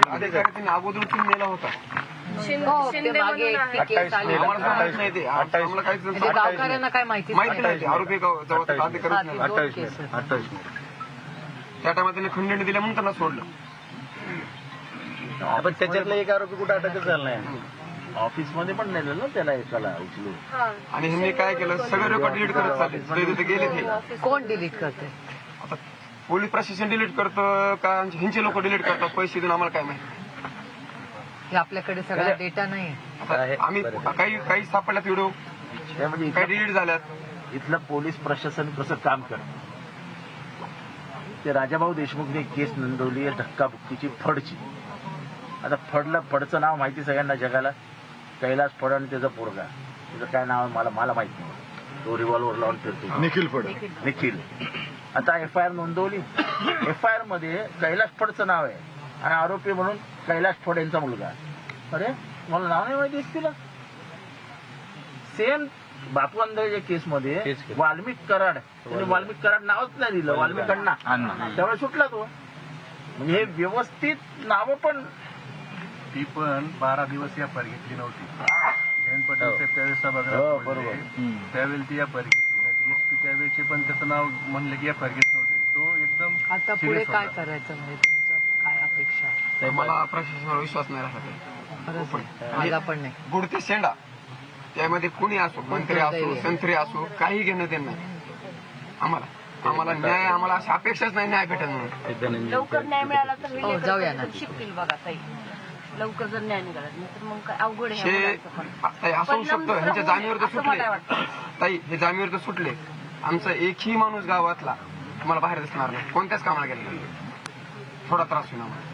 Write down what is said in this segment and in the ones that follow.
अधिकारी अगोदर उचलून नेला होता. गावकऱ्यांना काय माहिती नाही. आरोपी त्या टायमात त्यांनी खंडणी दिल्या म्हणून त्यांना सोडलं. पण त्याच्यातला एक आरोपी कुठे अटकच झाला नाही. ऑफिसमध्ये पण नेलं ना त्याला एकाला उचलून. आणि ह्यांनी काय केलं, सगळे रेकॉर्ड डिलीट करत चालले. तिथे गेले ते. कोण डिलीट करते? आता पोलीस प्रशासन डिलीट करतं का ह्यांचे लोक डिलीट करतात पैसे देऊन, आम्हाला काय माहिती. आपल्याकडे सगळा डेटा नाही. आम्ही काही सापडल्यात व्हिडिओ, काही डिलीट झाल्यात. इथलं पोलीस प्रशासन कसं काम करतं ते राजाभाऊ देशमुखने केस नोंदवली आहे धक्काबुक्कीची फडची. आता फडचं नाव माहिती सगळ्यांना जगाला, कैलास फड आणि त्याचा पोरगा, त्याचं काय नाव आहे मला माहित नाही. तो रिव्हॉल्वर लावून फिरतो, निखिल. आता FIR नोंदवली. FIR मध्ये कैलास फडचं नाव आहे आणि आरोपी म्हणून कैलास फड यांचा मुलगा. अरे मला नाव नाही माहिती तिला. सेम बापू अंधारेच्या केसमध्ये वाल्मिक कराड नावच नाही दिलं, वाल्मिक अण्णा, त्यावेळेस सुटला तो. म्हणजे हे व्यवस्थित नावं पण. ती पण 12 दिवस या पर घेतली नव्हती. जयंत पाटील त्यावेळेस सभागृहात बरोबर त्यावेळी ती या पर घेतली नाही. SP त्यावेळेचे पण त्याचं नाव म्हणलं की या पर घेत नव्हते. तो एकदम. आता पुढे काय करायचं म्हणजे तुमचं काय अपेक्षा? मला प्रशासनावर विश्वास नाही राहत. मला पण नाही. गुडते शेंडा त्यामध्ये कुणी असो, मंत्री असो, संत्री असो, काही घेणं देणं नाही. आम्हाला न्याय, आम्हाला अशी अपेक्षाच नाही न्याय भेटत म्हणून. लवकर न्याय मिळाला तर जाऊया ना. शिकतील बघा ताई. लवकर जर न्याय निघाला नाही तर मग काय अवघड आहे. असं होऊ शकतं. ह्यांच्या जामीवर तर सुटले ताई, हे जामीवर तर सुटले. आमचा एकही माणूस गावातला तुम्हाला बाहेर दिसणार नाही, कोणत्याच कामाला गेला. थोडा त्रास होईल आम्हाला.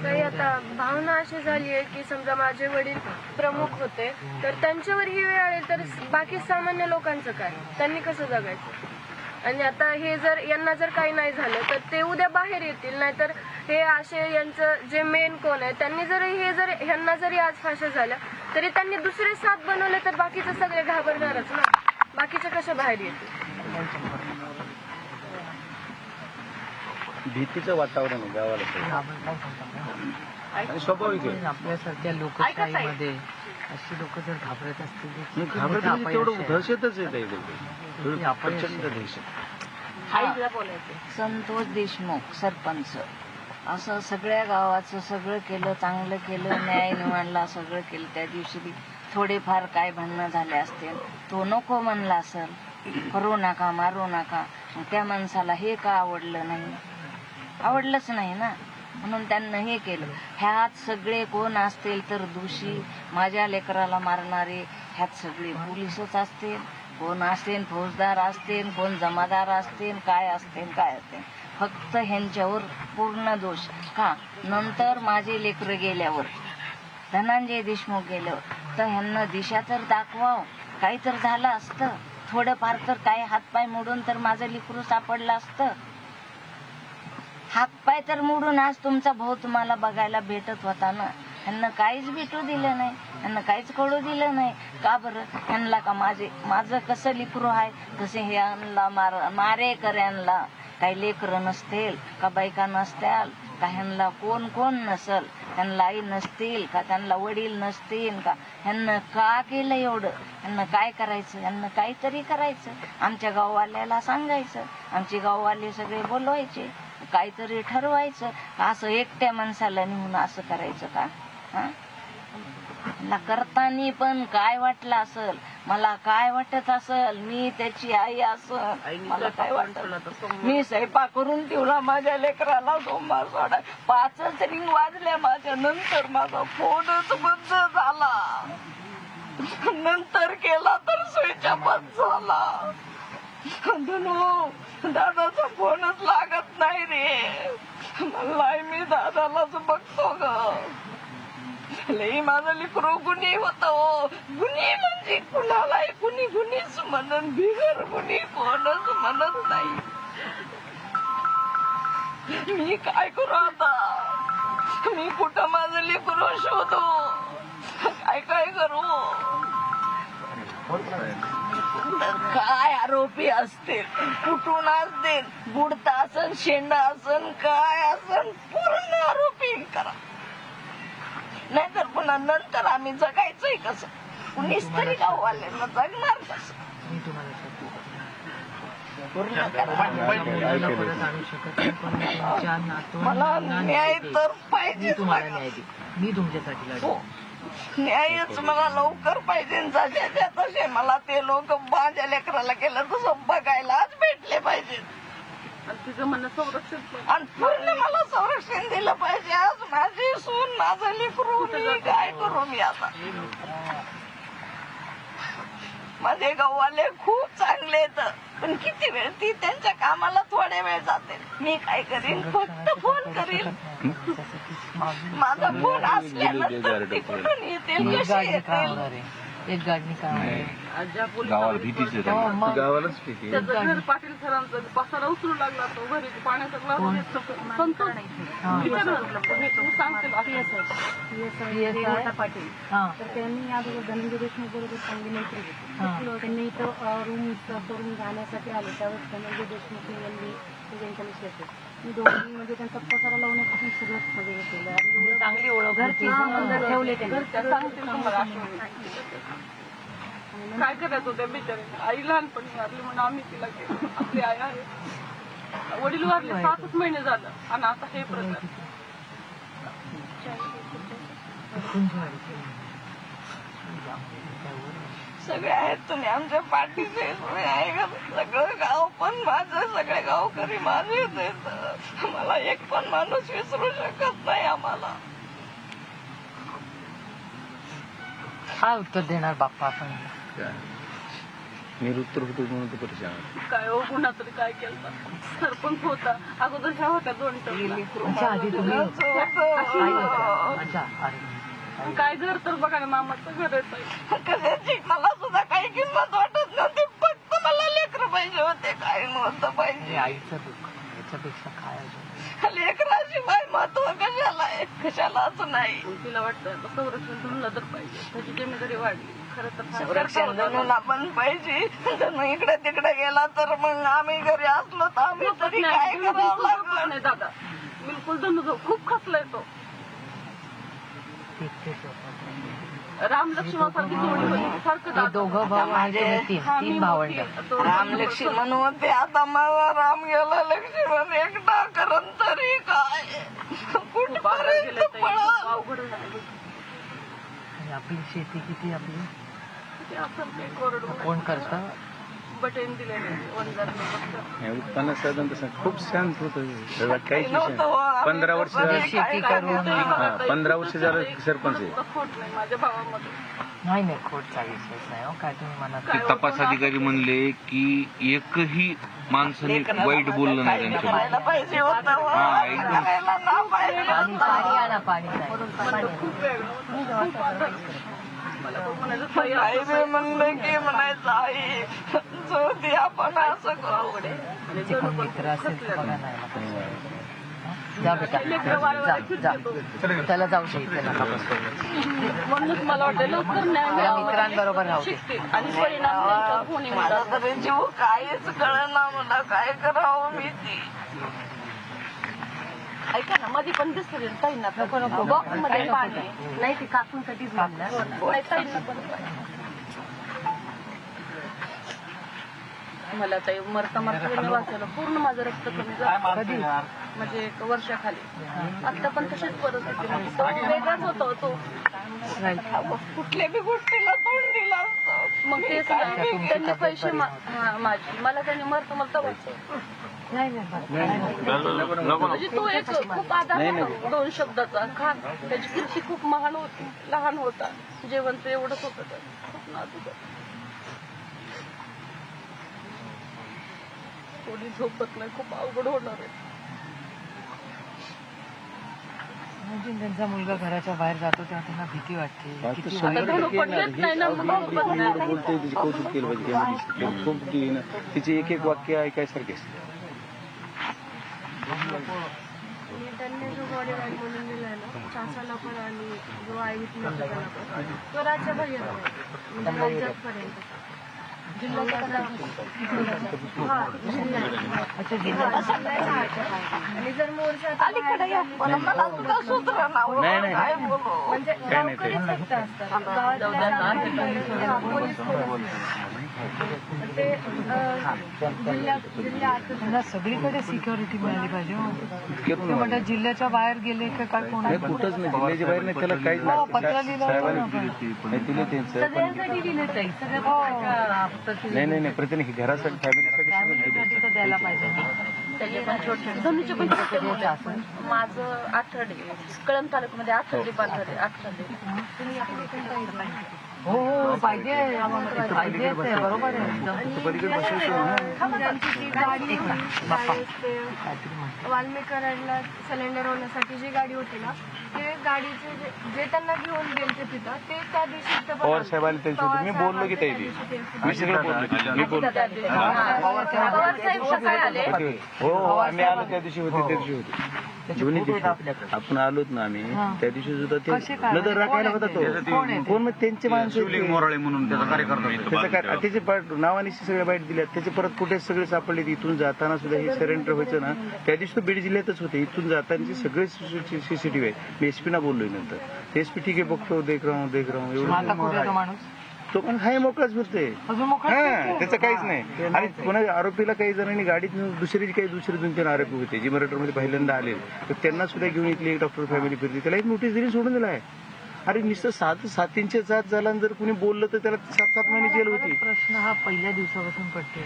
काही आता भावना अशी झाली आहे की समजा माझे वडील प्रमुख होते तर त्यांच्यावर ही वेळ आली तर बाकी सामान्य लोकांचं काय, त्यांनी कसं जगायचं. आणि आता हे जर यांना जर काही नाही झालं तर ते उद्या बाहेर येतील. नाहीतर हे असे यांचं जे मेन कोण आहे त्यांनी जर ह्यांना जरी आज फाशी झाल्या तरी त्यांनी दुसरे 7 बनवले तर बाकीचे सगळे घाबरणारच ना. बाकीचे कसे बाहेर येतील. भीतीचं वातावरण आहे गावाला आणि स्वाभाविक आहे. आपल्यासारख्या लोकशाहीमध्ये अशी लोक जर घाबरत असतील, तेवढं दहशतच आहे काही प्रचंड दहशत. संतोष देशमुख सरपंच असं सगळ्या गावाचं सगळं केलं, चांगलं केलं, न्याय निवडला, सगळं केलं. त्या दिवशी थोडेफार काय भांडणं झाले असतील, तो नको म्हणला असेल, करू नका, मारू नका. त्या माणसाला हे का आवडलं नाही? आवडलंच नाही ना, म्हणून त्यांना हे केलं. ह्यात सगळे कोण असतील तर दोषी, माझ्या लेकराला मारणारे ह्यात सगळे पोलीसच असतील, कोण असतील फौजदार असतील, कोण जमादार असतील, काय असतील. फक्त ह्यांच्यावर पूर्ण दोष का. नंतर माझे लेकरं गेल्यावर, धनंजय देशमुख गेल्यावर तर ह्यांना दिशा तर दाखवावं. काही तर झालं असतं, थोडंफार तर काय हातपाय मोडून तर माझं लेकरू सापडलं असतं. हातपाय तर मोडून आज तुमचा भाऊ तुम्हाला बघायला भेटत होता ना. ह्यांना काहीच भेटू दिलं नाही, ह्यांना काहीच कळू दिलं नाही. का बरं? ह्यांना का माझं कसं लेकरू आहे तसे हे ह्यांना मारेकऱ्यांना काही लेकरं नसतील का, बायका नसत्याल का, ह्यांना कोण नसल, ह्यांना आई नसतील का, त्यांना वडील नसतील का, ह्यांना का केलं एवढं? ह्यांना काय करायचं? ह्यांना काहीतरी करायचं. आमच्या गाववाल्याला सांगायचं, आमचे गाववाले सगळे बोलवायचे, काहीतरी ठरवायचं. असं एकट्या माणसाला नेऊन असं करायचं का? मला करताना पण काय वाटलं असेल, मला काय वाटत असेल, मी त्याची आई असेल, मला काय वाटत. मी स्वयंपाक करून ठेवला माझ्या लेकराला सोमवार सोडा. 5च रिंग वाजल्या माझ्या नंतर माझा फोनच बंद झाला. नंतर केला तर स्विच ऑफ झाला. दादाचा फोनच लागत नाही रे. मला मी दादालाच बघतो ग. लई माझं लेकरू गुन्हे होत. गुन्हे म्हणजे कुणालाही कुणी गुन्हेच म्हणून, बिगर गुन्हे कोणच म्हणत नाही. मी काय करू आता? मी कुठं माझं लेकरू शोधू? काय करू? तर काय आरोपी असतील, कुठून असतील, बुडता असन, शेंडा असन, काय असन, पूर्ण आरोपी करा. नाहीतर पुन्हा नंतर आम्ही जगायचंय कसं? कुणीच तरी गाववाल्यांना जगणार कसं? मी तुम्हाला शक्ती पूर्ण करा. परत आणू शकत नाही, पण मी तुमच्या मला नातवांना न्याय देते. तर मी पाहिजे. तुम्हाला न्याय देते. मी तुमच्यासाठी लढतो. हो, न्यायच मला लवकर पाहिजे. जशाच्या तसे मला ते लोक माझ्या लेकराला केलं तसं बघायलाच भेटले पाहिजे. आणि पूर्ण मला संरक्षण दिलं पाहिजे. आज माझी सून, माझं लेकरू, मी काय करू? मी आता माझे गाववाले खूप चांगले आहेत, पण किती वेळ ती त्यांच्या कामाला थोडे वेळ जाते. मी काय करीन? फक्त फोन करीन. माझा फोन असल्यानंतर ती कुठून येतील, एक कशी गाडी काय येतील? होणार आहे? एक गाडी काय होणार आहे? गावाला भीतीच आहे हो, मग. गावालाच भीती आहे. एक गाडी. पाटील सरांचा पसारा उचलू लागला तो घरी पाण्याचा ग्लास घेतला संतोष पाटील हा. तर त्यांनी अगोदर धनंजय देशमुख बरोबर चांगली मैत्री होती. त्यांनी इथं रूम करून जाण्यासाठी आले त्यावेळेस धनंजय देशमुख यांनी त्यांच्या विषयाचे मी दोघांनी म्हणजे त्यांचा पसारा लावण्यापासून सगळंच मध्ये केलं. चांगली ओळख घरची संबंध ठेवले त्यांनी. सांगतील तुम्हाला काय करायचं होत्या बिचारे. आई लहानपणी वारली म्हणून आम्ही तिला केलं. आपली आई आहे, वडील वारले 7च महिने झालं आणि आता हे प्रकार. सगळे आहेत तुम्ही आमच्या पाठीचे. तुम्ही आहे का? सगळं गाव पण माझं, सगळे गावकरी माझेच आहेत. मला एक पण माणूस विसरू शकत नाही. आम्हाला काय उत्तर देणार बाप्पा आपण? निरुत्तर होतो म्हणून तो परेशान. काय हो गुन्हा तरी काय केलं? सरपंच होता अगोदर, ह्या होत्या 2 टर्म. अच्छा, आधी तुम्ही आई होत्या. अच्छा, अरे काय घर तर बघा ना, मामाचं घर आहे. कशाची मला सुद्धा काही किंमत वाटत नव्हती. फक्त मला लेकरं पाहिजे होते, काय नव्हतं हे पाहिजे. आईचं दुःख, याच्यापेक्षा काय अजून? लेकराशिवाय महत्व कशाला आहे? कशालाच नाही. तिला वाटतं आता संरक्षण धनला तर पाहिजे. त्याची जमीनदारी वाढली. खरं तर संरक्षण धनूला पण पाहिजे. धनू इकडे तिकडे गेला तर मग आम्ही घरी असलो तर आम्ही तरी काय करावं लागलं? नाही दादा, बिलकुल धनु खूप खचलाय तो. राम लक्ष्मणासारखी जोडी होती सारखं हे दादा. दोघं भाऊ आहेत, तुम्ही तीन भावंड. राम लक्ष्मण होते, आता माझा राम गेला, लक्ष्मण एकटा करन तरी काय? कुठपर्यंत पळा? अवघड झालं. आणि आपली शेती किती? आपली ते असं ते कोरड कोण करतं? बटेन दिलेले वनधरणी. उत्पन्न साधन तसं खूप शांत होतं. काहीच नव्हतं विषय हो. आम्ही 15 वर्ष कसं झालं. काय शेती करून. हा, 15 वर्ष झालं सरपंच आहे. खोट नाही माझ्या भावामध्ये. नाही खोटचा विश्वास नाही. हो काय तुम्ही मनात? ते तपास अधिकारी म्हणले की एकही माणसाने वाईट बोललं नाही त्यांच्यावर. करायला पाहिजे होतं हो. हा, एकदम. करायला ना पाहिजे पाणी होतं. पाणी आणा, पाणी नाही. म्हणलं खूप वेगळं खूप आधार. मला तो म्हणायचं ताई आई असं बी म्हणलं की म्हणायचं आई जो ती आपण असं करू. तिचे कोण मित्र असेल तर बघा नाही. जा बेटा, जा. त्याला जाऊ शकते नका बसतो. म्हणूनच मला वाटतं लवकर न्याय त्या मिळावा. मित्रांबरोबर राहू दे. शिकतील आणि परिणाम त्यांच्यावर होणे माझा म्हणतात. तरी जीव काहीच कळना. मला काय करावं मी ती. ऐका ना, मध्ये पण दिसते ताईंना बॉक्स मध्ये पाणी आहे. नाही ते काकूंसाठीच म्हणलं. नाही, ताईंना पण मला ताई मरता मी वाचलं. पूर्ण माझं रक्त कमी झालं. म्हणजे 1 वर्षाखाली. आता पण तशीच परिस्थिती म्हणजे तो वेगळाच होता तो. कुठल्या बी गोष्टीला तोंड दिलं असतं. मग तेच ना, त्यांनी पैसे माझे मला त्यांनी मरता मला वाचलं. म्हणजे तो एक खूप आधार होता 2 शब्दाचा. खान त्याची कृषी खूप महान होती, लहान होता, जेवण तर एवढंच होतं. खूप नाजूक कोणी झोपत नाही. खूप अवघड होणार आहे. त्यांचा मुलगा घराच्या बाहेर जातो तेव्हा त्यांना भीती वाटते. किती आता धनु पडलेच नाही ना, मग बोलते तिचे कौतुक केलं पाहिजे. त्यामध्ये खूप ती ना, तिचे एक वाक्य ऐकायसारखे असते. आणि त्यांनी जो बॉडी गार्ड म्हणून दिलाय ना, चासाला पण आणि जो आई विटनेस तो राज्यभर येणार आहे. म्हणजे राज्यातपर्यंत अच्छा जिल्ह्यात आणि जर मोर्चा नाही नाही म्हणजे गावकरी फक्त असतात गावातल्या पोलीस ते जिल्ह्यात त्यांना सगळीकडे सिक्युरिटी मिळाली पाहिजे हो. ते म्हणतात जिल्ह्याच्या बाहेर गेले का काय कोण नाही कुठंच नाही जिल्ह्याच्या बाहेर नाही त्याला काहीच हो, पत्र नाही लिहिलं होतं ना आपण. नाही दिले त्यांचं सगळ्यांसाठी दिले ताई नाही नाही नाही प्रत्येक घरासाठी फॅमिलीसाठी फॅमिलीसाठी तर द्यायला पाहिजे ना. धनुचे पण त्याचे असं. माझं आठवडे कळंब तालुक्यामध्ये आठवडे पाठवडे आठवडे हो हो पाहिजे पाहिजेच आहे, बरोबर आहे. ज्यांची ती गाडी वाल्मिक कराडला सिलेंडर होण्यासाठी जी गाडी होती ना ते गाडीचे जे त्यांना घेऊन गेलते तिथं ते त्या दिवशी इथं पवार साहेब आले त्यांच्या मी बोललो की ताई मी सगळं बोललो मी बोललो पवार साहेब सकाळी आले हो हो आम्ही आलो त्या दिवशी होते त्या दिवशी होते दोन्ही दिवशी आपण आलोत ना आम्ही त्या दिवशी सुद्धा कसे ते काय? नजर राखायला होता तो कोण आहे ते? कोण मग त्यांचे माणसं शिवलिंग मोराळे म्हणून त्याचा कार्यकर्ता त्याचे नावाने सगळ्या बाईट दिल्या त्याचे परत कुठे सगळे सापडले इथून जाताना सुद्धा हे सरेंडर व्हायचं ना त्या दिवशी तो बीड जिल्ह्यातच होते इथून जाताना सगळे सीसीटीव्ही आहे मी एसपीना बोललोय नंतर एसपी ठीक आहे बघतो देख राहू आता एवढं कुठे आहे तो माणूस तो पण हाय मोकळाच फिरते अजून मोकळा हा त्याचं काहीच नाही आणि पुन्हा आरोपीला काही जणांनी गाडीत दुसरे दुसरे 2-3 आरोपी होते जे मराठवाड्यामध्ये पहिल्यांदा आले तर त्यांना सुद्धा घेऊन इथली एक डॉक्टर फॅमिली फिरते त्याला एक नोटीस दिली सोडून दिला आहे अरे नुसतं 7 झाला आणि जर कुणी बोललं तर त्याला 7 महिने जेल होती प्रश्न हा पहिल्या दिवसापासून पडतोय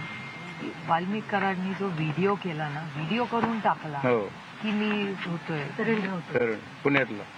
की वाल्मिक कराडनी जो व्हिडिओ केला ना व्हिडिओ करून टाकला हो की मी होतोय कारण पुण्यातला